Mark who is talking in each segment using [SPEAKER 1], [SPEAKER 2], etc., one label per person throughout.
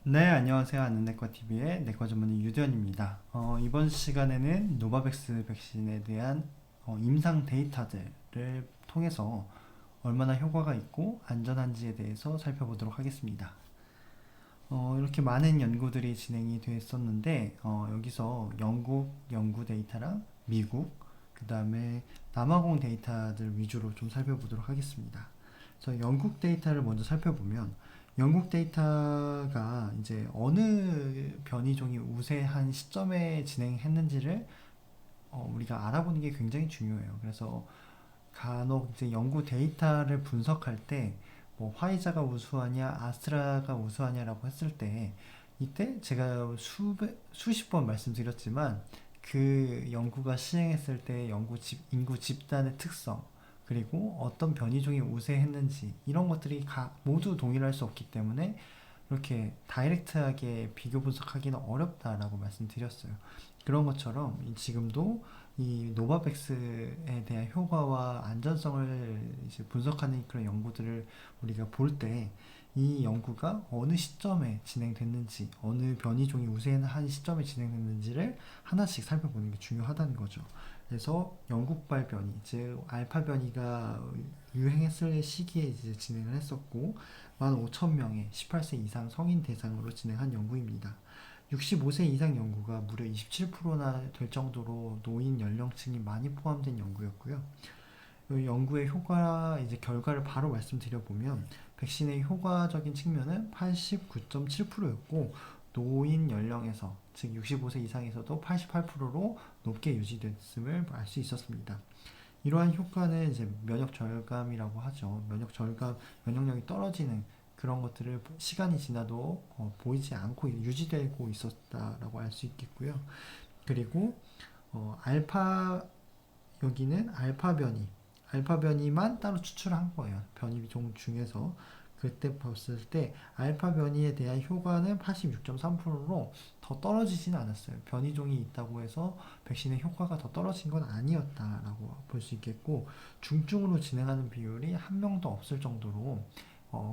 [SPEAKER 1] 네, 안녕하세요. 아는내과TV의 내과 전문의 유대현입니다. 이번 시간에는 노바백스 백신에 대한 임상 데이터들을 통해서 얼마나 효과가 있고 안전한지에 대해서 살펴보도록 하겠습니다. 이렇게 많은 연구들이 진행이 됐었는데, 여기서 영국 연구 데이터랑 미국, 그 다음에 남아공 데이터들 위주로 좀 살펴보도록 하겠습니다. 그래서 영국 데이터를 먼저 살펴보면, 영국 데이터가 이제 어느 변이종이 우세한 시점에 진행했는지를 우리가 알아보는 게 굉장히 중요해요. 그래서 간혹 이제 연구 데이터를 분석할 때 뭐 화이자가 우수하냐 아스트라가 우수하냐라고 했을 때 이때 제가 수십 번 말씀드렸지만 그 연구가 시행했을 때 인구 집단의 특성 그리고 어떤 변이종이 우세했는지 이런 것들이 모두 동일할 수 없기 때문에 이렇게 다이렉트하게 비교 분석하기는 어렵다라고 말씀드렸어요. 그런 것처럼 지금도 이 노바백스에 대한 효과와 안전성을 이제 분석하는 그런 연구들을 우리가 볼 때 이 연구가 어느 시점에 진행됐는지, 어느 변이종이 우세한 시점에 진행됐는지를 하나씩 살펴보는 게 중요하다는 거죠. 그래서 영국발 변이, 즉 알파 변이가 유행했을 시기에 이제 진행을 했었고 15,000명의 18세 이상 성인 대상으로 진행한 연구입니다. 65세 이상 연구가 무려 27%나 될 정도로 노인 연령층이 많이 포함된 연구였고요. 이 연구의 이제 결과를 바로 말씀드려 보면 백신의 효과적인 측면은 89.7%였고 노인 연령에서 즉 65세 이상에서도 88%로 높게 유지됐음을 알 수 있었습니다. 이러한 효과는 이제 면역 절감이라고 하죠. 면역력이 떨어지는 그런 것들을 시간이 지나도 보이지 않고 유지되고 있었다라고 알 수 있겠고요. 그리고 알파 여기는 알파 변이만 따로 추출한 거예요. 변이종 중에서 그때 봤을 때 알파 변이에 대한 효과는 86.3%로 더 떨어지진 않았어요. 변이종이 있다고 해서 백신의 효과가 더 떨어진 건 아니었다라고 볼 수 있겠고 중증으로 진행하는 비율이 한 명도 없을 정도로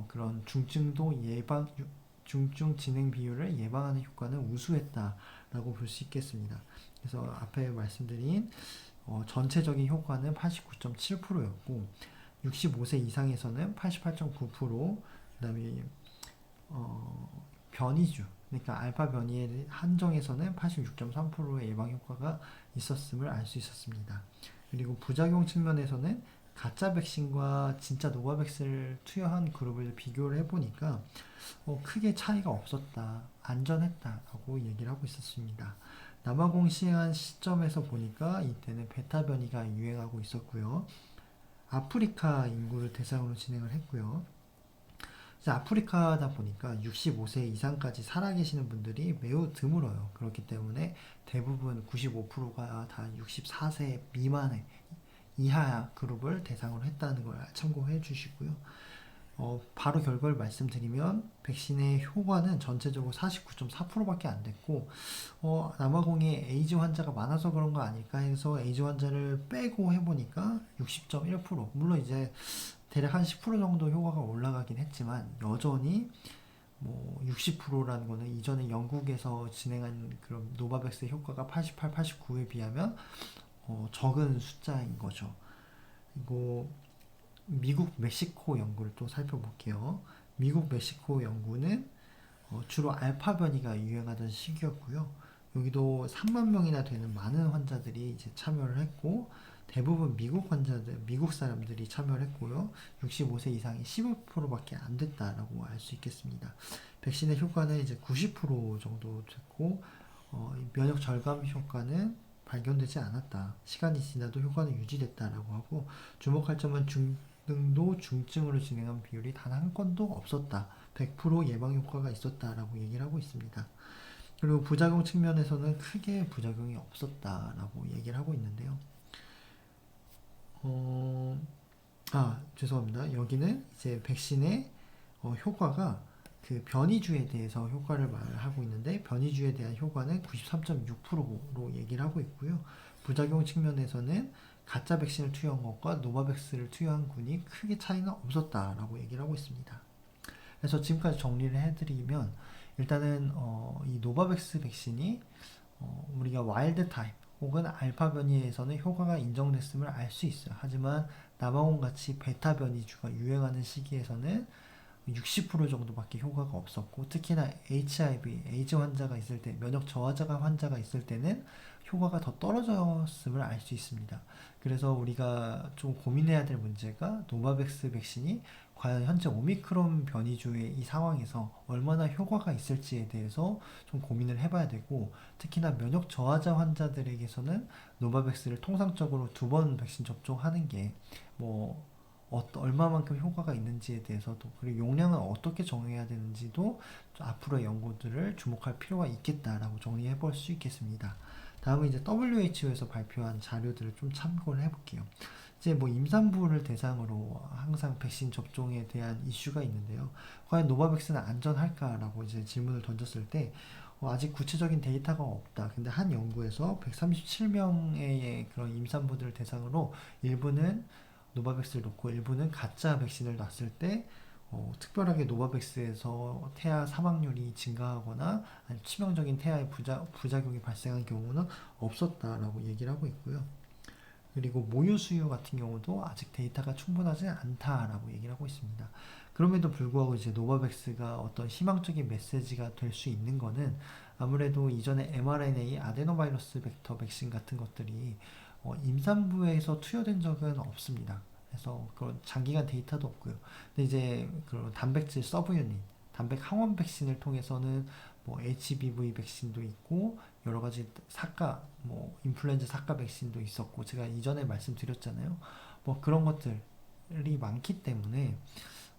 [SPEAKER 1] 그런 중증 진행 비율을 예방하는 효과는 우수했다라고 볼 수 있겠습니다. 그래서 앞에 말씀드린 전체적인 효과는 89.7%였고 65세 이상에서는 88.9%, 그다음에 변이주 그러니까 알파 변이의 한정에서는 86.3%의 예방 효과가 있었음을 알 수 있었습니다. 그리고 부작용 측면에서는 가짜 백신과 진짜 노바백스를 투여한 그룹을 비교를 해보니까 크게 차이가 없었다, 안전했다라고 얘기를 하고 있었습니다. 남아공 시행한 시점에서 보니까 이때는 베타 변이가 유행하고 있었고요. 아프리카 인구를 대상으로 진행을 했고요. 이제 아프리카다 보니까 65세 이상까지 살아계시는 분들이 매우 드물어요. 그렇기 때문에 대부분 95%가 다 64세 미만의 이하 그룹을 대상으로 했다는 걸 참고해 주시고요. 바로 결과를 말씀드리면 백신의 효과는 전체적으로 49.4%밖에 안 됐고 남아공에 에이즈 환자가 많아서 그런 거 아닐까 해서 에이즈 환자를 빼고 해보니까 60.1% 물론 이제 대략 한 10% 정도 효과가 올라가긴 했지만 여전히 뭐 60%라는 거는 이전에 영국에서 진행한 그런 노바백스 효과가 88, 89에 비하면 적은 숫자인 거죠. 그리고 미국 멕시코 연구를 또 살펴볼게요. 미국 멕시코 연구는 주로 알파 변이가 유행하던 시기였고요. 여기도 3만 명이나 되는 많은 환자들이 이제 참여를 했고 대부분 미국 사람들이 참여를 했고요. 65세 이상이 15%밖에 안 됐다라고 알 수 있겠습니다. 백신의 효과는 이제 90% 정도 됐고 면역 절감 효과는 발견되지 않았다. 시간이 지나도 효과는 유지됐다라고 하고 주목할 점은 중등도 중증으로 진행한 비율이 단 한 건도 없었다. 100% 예방 효과가 있었다라고 얘기를 하고 있습니다. 그리고 부작용 측면에서는 크게 부작용이 없었다라고 얘기를 하고 있는데요. 죄송합니다. 여기는 이제 백신의 효과가 그 변이주에 대해서 효과를 말하고 있는데 변이주에 대한 효과는 93.6%로 얘기를 하고 있고요. 부작용 측면에서는 가짜 백신을 투여한 것과 노바백스를 투여한 군이 크게 차이는 없었다라고 얘기를 하고 있습니다. 그래서 지금까지 정리를 해드리면 일단은 이 노바백스 백신이 우리가 와일드 타입 혹은 알파 변이에서는 효과가 인정됐음을 알 수 있어요. 하지만 남아공 같이 베타 변이주가 유행하는 시기에서는 60% 정도밖에 효과가 없었고, 특히나 HIV, 에이즈 환자가 있을 때, 면역 저하자가 환자가 있을 때는 효과가 더 떨어졌음을 알 수 있습니다. 그래서 우리가 좀 고민해야 될 문제가 노바백스 백신이 과연 현재 오미크론 변이주의 이 상황에서 얼마나 효과가 있을지에 대해서 좀 고민을 해봐야 되고, 특히나 면역 저하자 환자들에게서는 노바백스를 통상적으로 2번 백신 접종하는 게뭐 얼마만큼 효과가 있는지에 대해서도, 그리고 용량을 어떻게 정해야 되는지도 앞으로의 연구들을 주목할 필요가 있겠다라고 정리해 볼 수 있겠습니다. 다음은 이제 WHO에서 발표한 자료들을 좀 참고를 해볼게요. 이제 뭐 임산부를 대상으로 항상 백신 접종에 대한 이슈가 있는데요. 과연 노바백스는 안전할까라고 이제 질문을 던졌을 때 아직 구체적인 데이터가 없다. 근데 한 연구에서 137명의 그런 임산부들을 대상으로 일부는 노바백스를 놓고 일부는 가짜 백신을 놨을 때 특별하게 노바백스에서 태아 사망률이 증가하거나 아니면 치명적인 태아의 부작용이 발생한 경우는 없었다라고 얘기를 하고 있고요. 그리고 모유 수유 같은 경우도 아직 데이터가 충분하지 않다라고 얘기를 하고 있습니다. 그럼에도 불구하고 이제 노바백스가 어떤 희망적인 메시지가 될 수 있는 거는 아무래도 이전에 mRNA 아데노바이러스 벡터 백신 같은 것들이 임산부에서 투여된 적은 없습니다. 그래서 그런 장기간 데이터도 없고요. 근데 이제 그런 단백질 서브 유닛, 단백 항원 백신을 통해서는 뭐 HBV 백신도 있고 여러 가지 사가, 뭐 인플루엔자 사가 백신도 있었고 제가 이전에 말씀드렸잖아요. 뭐 그런 것들이 많기 때문에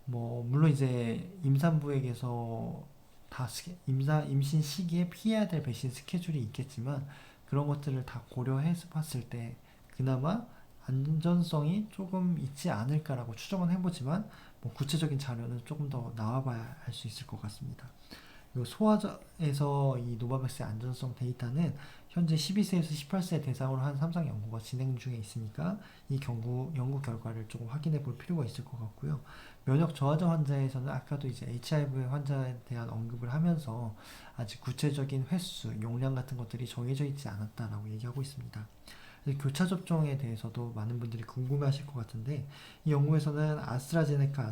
[SPEAKER 1] 뭐 물론 이제 임산부에게서 다 임신 시기에 피해야 될 백신 스케줄이 있겠지만 그런 것들을 다 고려해서 봤을 때 그나마 안전성이 조금 있지 않을까라고 추정은 해보지만 뭐 구체적인 자료는 조금 더 나와봐야 알 수 있을 것 같습니다. 그리고 소아에서 이 노바백스의 안전성 데이터는 현재 12세에서 18세 대상으로 한 3상 연구가 진행 중에 있으니까 이 연구 결과를 조금 확인해 볼 필요가 있을 것 같고요. 면역 저하자 환자에서는 아까도 이제 HIV 환자에 대한 언급을 하면서 아직 구체적인 횟수, 용량 같은 것들이 정해져 있지 않았다라고 얘기하고 있습니다. 교차 접종에 대해서도 많은 분들이 궁금해하실 것 같은데 이 연구에서는 아스트라제네카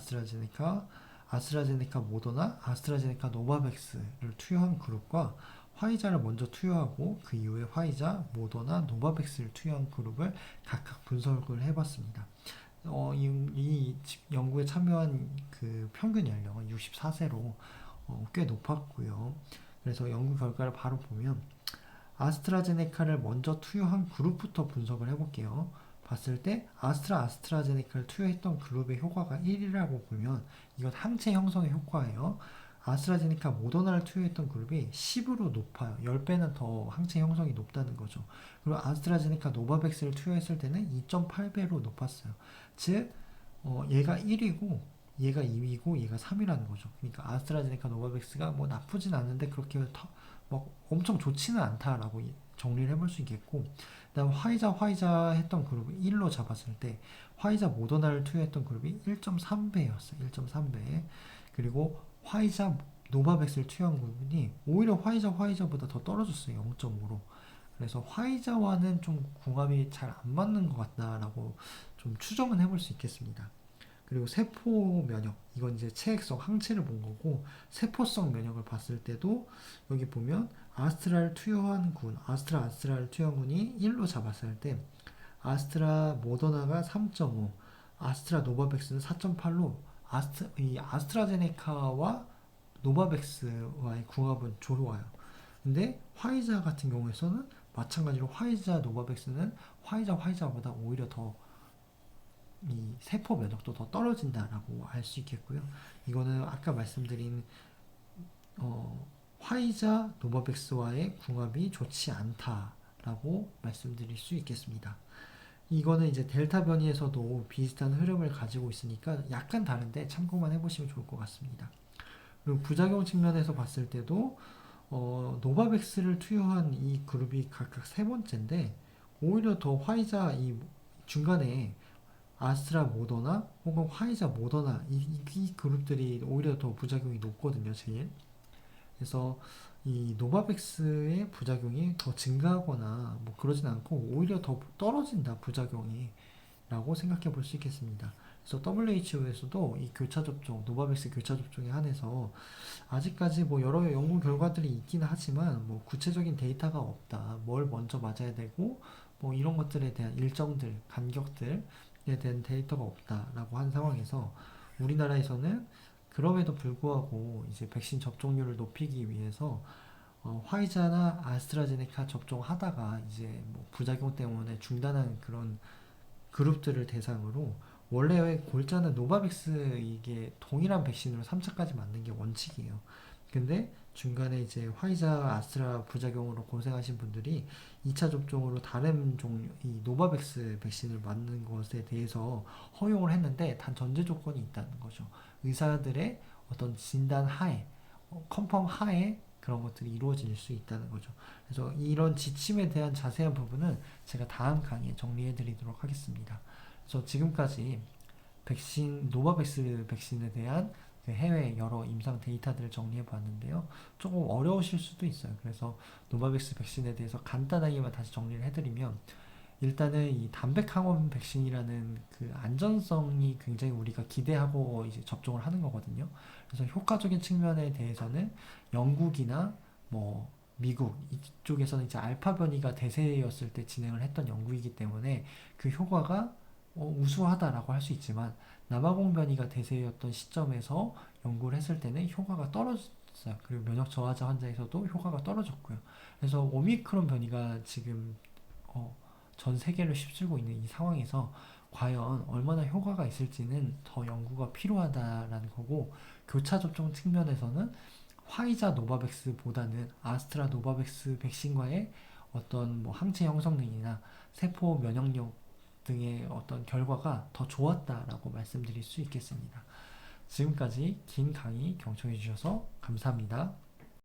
[SPEAKER 1] 모더나, 아스트라제네카 노바백스를 투여한 그룹과 화이자를 먼저 투여하고 그 이후에 화이자, 모더나, 노바백스를 투여한 그룹을 각각 분석을 해봤습니다. 이 연구에 참여한 그 평균 연령은 64세로 꽤 높았고요. 그래서 연구 결과를 바로 보면 아스트라제네카를 먼저 투여한 그룹부터 분석을 해볼게요. 봤을 때 아스트라제네카를 투여했던 그룹의 효과가 1이라고 보면 이건 항체 형성의 효과예요. 아스트라제네카 모더나를 투여했던 그룹이 10으로 높아요. 10배는 더 항체 형성이 높다는 거죠. 그리고 아스트라제네카 노바백스를 투여했을 때는 2.8배로 높았어요. 즉 얘가 1이고 얘가 2이고 얘가 3이라는 거죠. 그러니까 아스트라제네카 노바백스가 뭐 나쁘진 않은데 그렇게 뭐 엄청 좋지는 않다라고 정리를 해볼 수 있겠고, 그다음 화이자 했던 그룹을 1로 잡았을 때 화이자 모더나를 투여했던 그룹이 1.3배였어요. 1.3배. 그리고 화이자 노바백스를 투여한 그룹이 오히려 화이자보다 더 떨어졌어요. 0.5로. 그래서 화이자와는 좀 궁합이 잘 안 맞는 것 같다라고 좀 추정은 해볼 수 있겠습니다. 그리고 세포 면역, 이건 이제 체액성 항체를 본 거고, 세포성 면역을 봤을 때도 여기 보면 아스트라를 투여한 군, 아스트라를 투여한 군이 1로 잡았을 때 아스트라 모더나가 3.5, 아스트라 노바백스는 4.8로 이 아스트라제네카와 노바백스와의 궁합은 좋아요. 근데 화이자 같은 경우에서는 마찬가지로 화이자 노바백스는 화이자보다 오히려 더 이 세포 면역도 더 떨어진다라고 알 수 있겠고요. 이거는 아까 말씀드린 화이자 노바백스와의 궁합이 좋지 않다라고 말씀드릴 수 있겠습니다. 이거는 이제 델타 변이에서도 비슷한 흐름을 가지고 있으니까 약간 다른데 참고만 해보시면 좋을 것 같습니다. 그리고 부작용 측면에서 봤을 때도 노바백스를 투여한 이 그룹이 각각 세 번째인데 오히려 더 화이자 이 중간에 아스트라 모더나 혹은 화이자 모더나 이 그룹들이 오히려 더 부작용이 높거든요, 제일. 그래서 이 노바백스의 부작용이 더 증가하거나 뭐 그러진 않고 오히려 더 떨어진다 부작용이 라고 생각해 볼 수 있겠습니다. 그래서 WHO에서도 이 교차 접종, 노바백스 교차 접종에 한해서 아직까지 뭐 여러 연구 결과들이 있긴 하지만 뭐 구체적인 데이터가 없다. 뭘 먼저 맞아야 되고 뭐 이런 것들에 대한 일정들, 간격들에 대한 데이터가 없다라고 한 상황에서 우리나라에서는 그럼에도 불구하고 이제 백신 접종률을 높이기 위해서 화이자나 아스트라제네카 접종하다가 이제 뭐 부작용 때문에 중단한 그런 그룹들을 대상으로 원래 골자는 노바백스 이게 동일한 백신으로 3차까지 맞는 게 원칙이에요. 근데 중간에 이제 화이자, 아스트라 부작용으로 고생하신 분들이 2차 접종으로 다른 종류, 이 노바백스 백신을 맞는 것에 대해서 허용을 했는데 단 전제 조건이 있다는 거죠. 의사들의 어떤 진단 하에, 컨펌 하에 그런 것들이 이루어질 수 있다는 거죠. 그래서 이런 지침에 대한 자세한 부분은 제가 다음 강의에 정리해 드리도록 하겠습니다. 그래서 지금까지 노바백스 백신에 대한 그 해외 여러 임상 데이터들을 정리해 봤는데요. 조금 어려우실 수도 있어요. 그래서 노바백스 백신에 대해서 간단하게만 다시 정리를 해드리면 일단은 이 담백항원 백신이라는 그 안전성이 굉장히 우리가 기대하고 이제 접종을 하는 거거든요. 그래서 효과적인 측면에 대해서는 영국이나 뭐 미국 이쪽에서는 이제 알파 변이가 대세였을 때 진행을 했던 연구이기 때문에 그 효과가 우수하다라고 할 수 있지만 남아공 변이가 대세였던 시점에서 연구를 했을 때는 효과가 떨어졌어요. 그리고 면역 저하자 환자에서도 효과가 떨어졌고요. 그래서 오미크론 변이가 지금 전 세계를 휩쓸고 있는 이 상황에서 과연 얼마나 효과가 있을지는 더 연구가 필요하다라는 거고 교차 접종 측면에서는 화이자 노바백스보다는 아스트라 노바백스 백신과의 어떤 뭐 항체 형성 능이나 세포 면역력 등의 어떤 결과가 더 좋았다라고 말씀드릴 수 있겠습니다. 지금까지 긴 강의 경청해 주셔서 감사합니다.